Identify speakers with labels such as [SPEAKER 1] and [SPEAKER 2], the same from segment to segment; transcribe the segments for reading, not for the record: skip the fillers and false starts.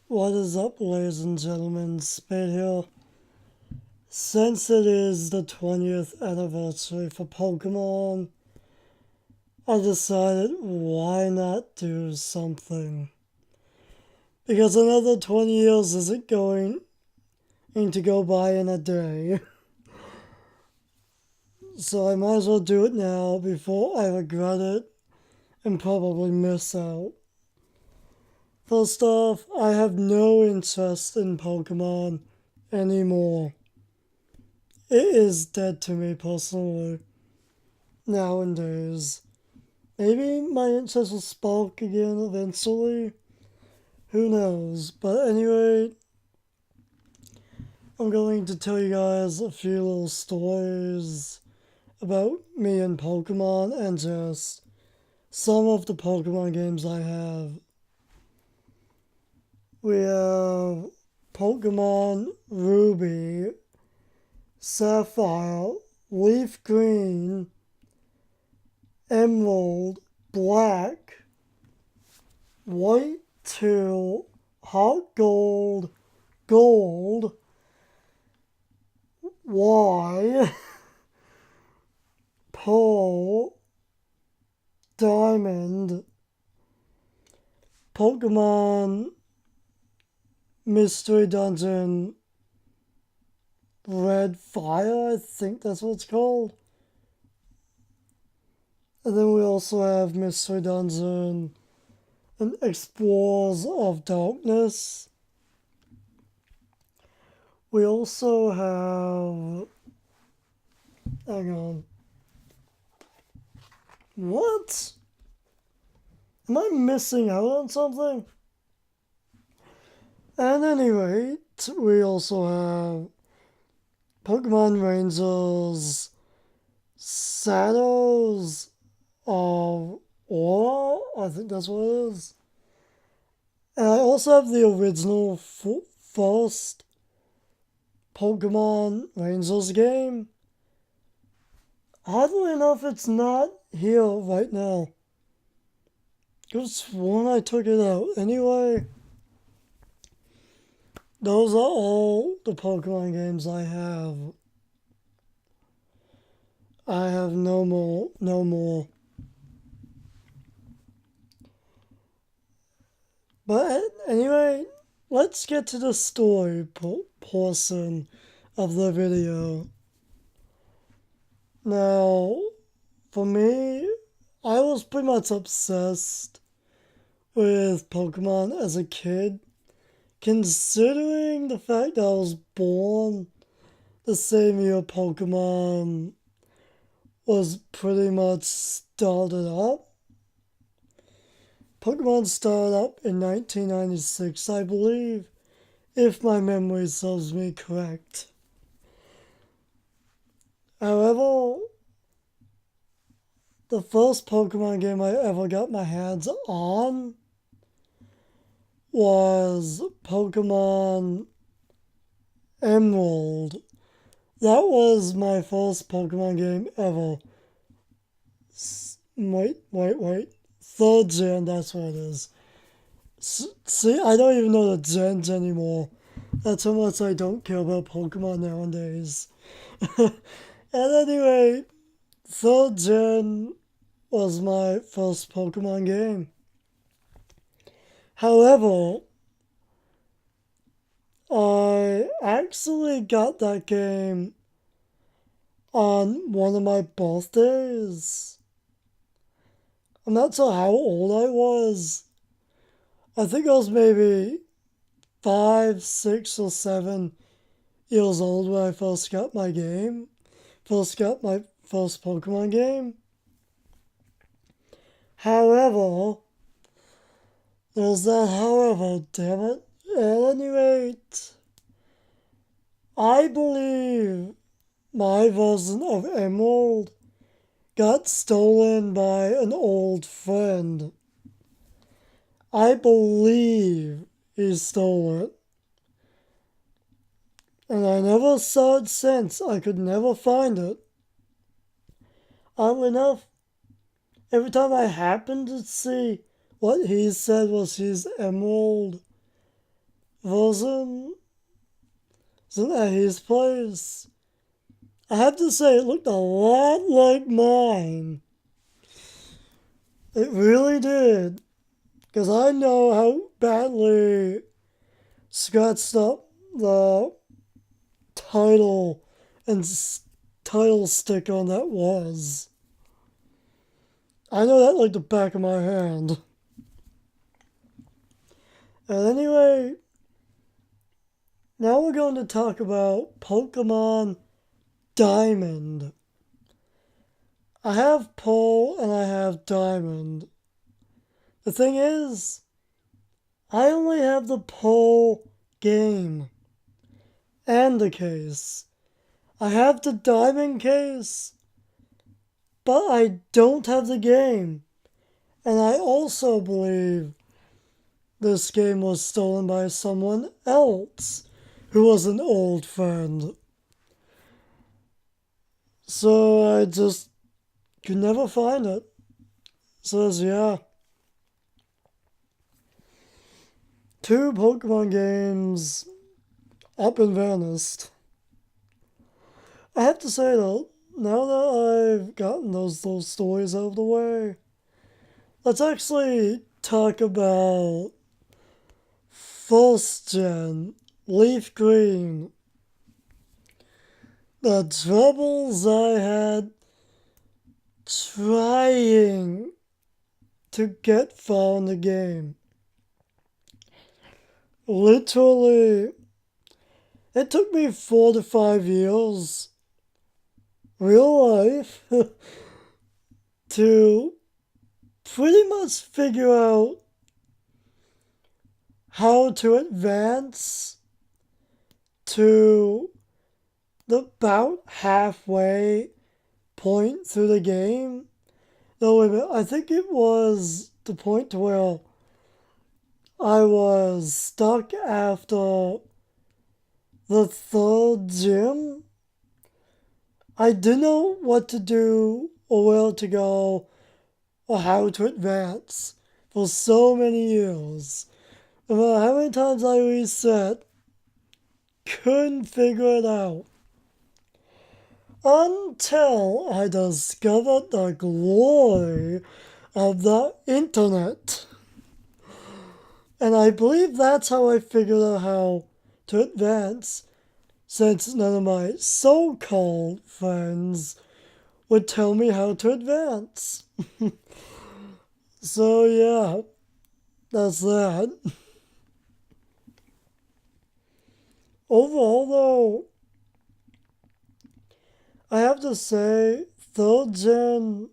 [SPEAKER 1] What is up, ladies and gentlemen? Spade here. Since it is the 20th anniversary for Pokemon, I decided why not do something? Because another 20 years isn't going to go by in a day. So I might as well do it now before I regret it and probably miss out. First off, I have no interest in Pokemon anymore. It is dead to me personally nowadays. Maybe my interest will spark again eventually. Who knows? But anyway, I'm going to tell you guys a few little stories about me and Pokemon and just some of the Pokemon games I have. We have Pokemon Ruby, Sapphire, Leaf Green, Emerald, Black, White 2, Hot Gold, Gold, Y, Pearl, Diamond, Pokemon Mystery Dungeon, Red Fire, I think that's what it's called. And then we also have Mystery Dungeon and Explorers of Darkness. We also have... Hang on. What? Am I missing out on something? At any rate, we also have Pokemon Rangers, Shadows of Aura, I think that's what it is. And I also have the original first Pokemon Rangers game. Oddly enough, it's not here right now. I could have sworn I took it out. Anyway, those are all the Pokemon games I have. I have no more. But anyway, let's get to the story portion of the video. Now, for me, I was pretty much obsessed with Pokemon as a kid, considering the fact that I was born the same year Pokemon was pretty much started up. Pokemon started up in 1996, I believe, if my memory serves me correct. However, the first Pokemon game I ever got my hands on was Pokemon Emerald. That was my first Pokemon game ever. Wait. Third gen, that's what it is. See, I don't even know the gens anymore. That's how much I don't care about Pokemon nowadays. And anyway, third gen was my first Pokemon game. However, I actually got that game on one of my birthdays. I'm not sure how old I was. I think I was maybe 5, 6, or 7 years old when I first got my game. First got my first Pokemon game. However, there's that however, damn it. At any rate, I believe my version of Emerald got stolen by an old friend. I believe he stole it. And I never saw it since. I could never find it. Oddly enough, every time I happened to see what he said was his emerald, wasn't at his place. I have to say, it looked a lot like mine. It really did. Because I know how badly scratched up the title and title sticker on that was. I know that like the back of my hand. And anyway, now we're going to talk about Pokemon Diamond. I have Pearl and I have Diamond. The thing is, I only have the Pearl game and the case. I have the Diamond case, but I don't have the game. And I also believe this game was stolen by someone else who was an old friend. So I just could never find it. Says, yeah. 2 Pokemon games up and vanished. I have to say though, now that I've gotten those little stories out of the way, let's actually talk about first gen Leaf Green. The troubles I had trying to get far in the game. Literally, it took me 4 to 5 years, real life, to pretty much figure out how to advance to about halfway point through the game. No, wait a minute, I think it was the point to where I was stuck after the 3rd gym. I didn't know what to do or where to go or how to advance for so many years. No matter how many times I reset, couldn't figure it out. Until I discovered the glory of the internet. And I believe that's how I figured out how to advance, since none of my so-called friends would tell me how to advance. So yeah, that's that. Overall though, I have to say 3rd gen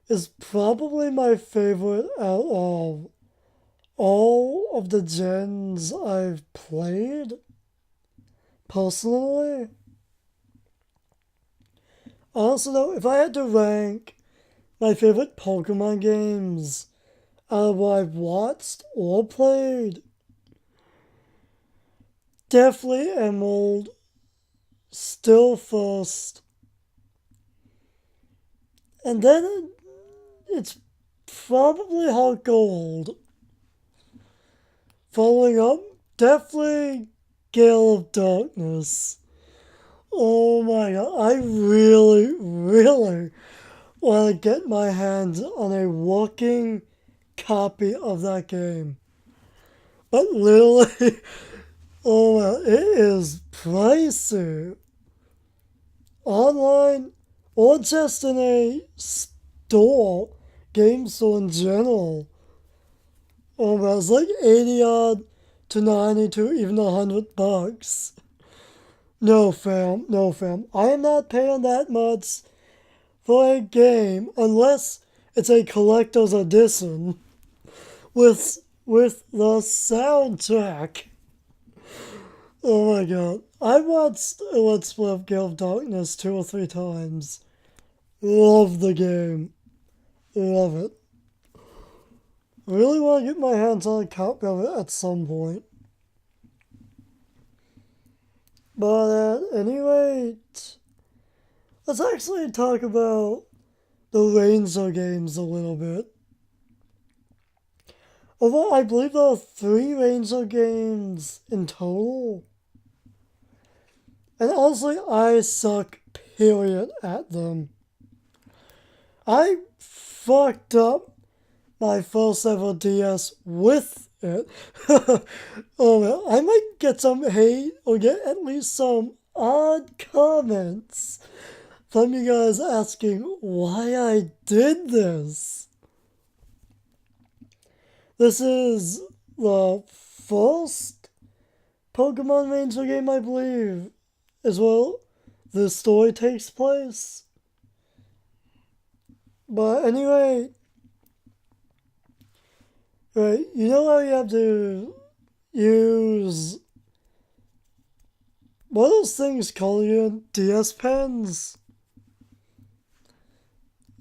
[SPEAKER 1] is probably my favorite out of all of the gens I've played, personally. Also though, if I had to rank my favorite Pokemon games out of what I've watched or played, definitely Emerald, still first. And then it's probably Heart Gold. Following up, definitely Gale of Darkness. Oh my god, I really, really want to get my hands on a working copy of that game. But literally, oh well, it is pricey. Online or just in a store, game store in general. Oh well, it's like 80 odd to 90 to even $100. No fam, no fam. I am not paying that much for a game unless it's a collector's edition with the soundtrack. Oh my god. I watched Let's Play of Gale of Darkness 2 or 3 times. Love the game. Love it. Really want to get my hands on a copy of it at some point. But at any rate, let's actually talk about the Ranger games a little bit. Although I believe there are 3 Ranger games in total. And honestly, I suck, period, at them. I fucked up my first ever DS with it. Oh man, I might get some hate or get at least some odd comments from you guys asking why I did this. This is the first Pokemon Ranger game, I believe, as well. This story takes place. But anyway, right, you know how you have to use what are those things called again? DS pens?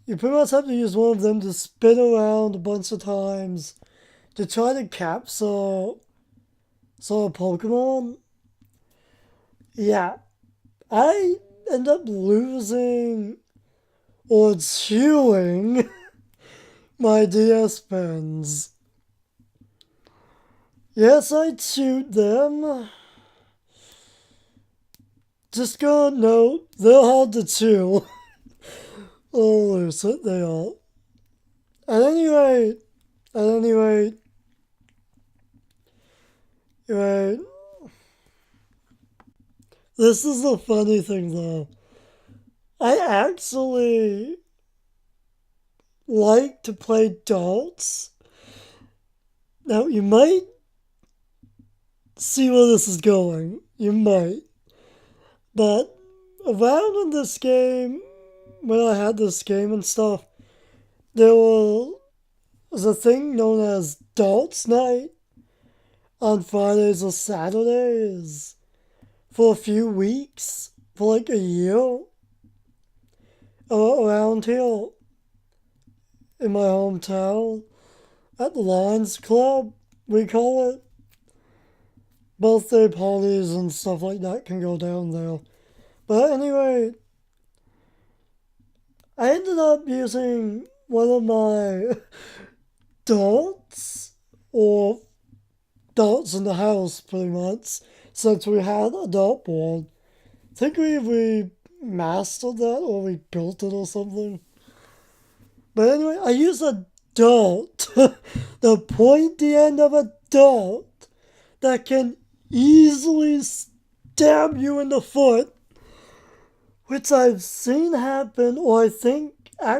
[SPEAKER 1] You pretty much have to use one of them to spin around a bunch of times to try to capture some Pokemon. Yeah, I end up losing or chewing my DS pens. Yes, I chewed them. Just gonna note, they're hard to chew. Oh, Lucid, they are. At any rate, right. This is the funny thing though. I actually like to play darts. Now, you might see where this is going. You might. But around in this game, when I had this game and stuff, there was a thing known as Darts Night on Fridays or Saturdays for a few weeks, for like a year, around here in my hometown at the Lions Club, we call it. Birthday parties and stuff like that can go down there. But anyway, I ended up using one of my darts, or darts in the house pretty much, since we had a dartboard. I think we mastered that or we built it or something. But anyway, I used a dart, the pointy end of a dart that can easily stab you in the foot, which I've seen happen, or I think I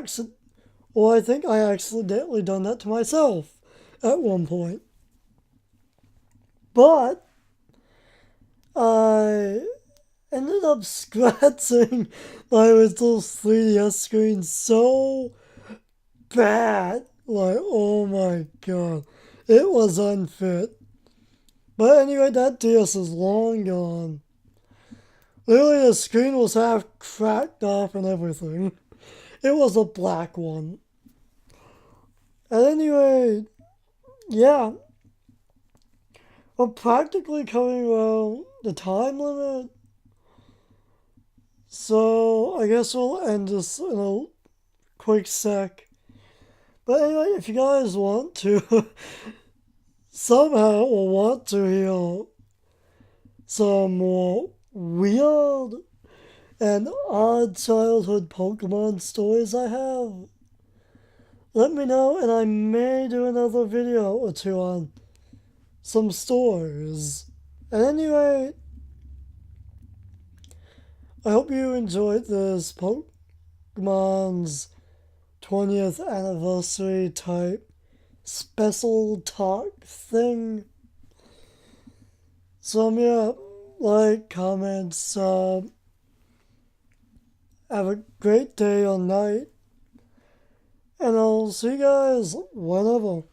[SPEAKER 1] accidentally done that to myself at one point. But I ended up scratching my little 3DS screen so bad. Like, oh my god. It was unfit. But anyway, that DS is long gone. Literally, the screen was half cracked off and everything. It was a black one. And anyway, yeah. We're practically coming around the time limit. So I guess we'll end this in a quick sec. But anyway, if you guys want to somehow or want to hear some more weird and odd childhood Pokemon stories I have, let me know and I may do another video or two on some stories. At any rate, I hope you enjoyed this Pokemon's 20th anniversary type special talk thing. So yeah, like, comment, sub. Have a great day or night. And I'll see you guys whenever.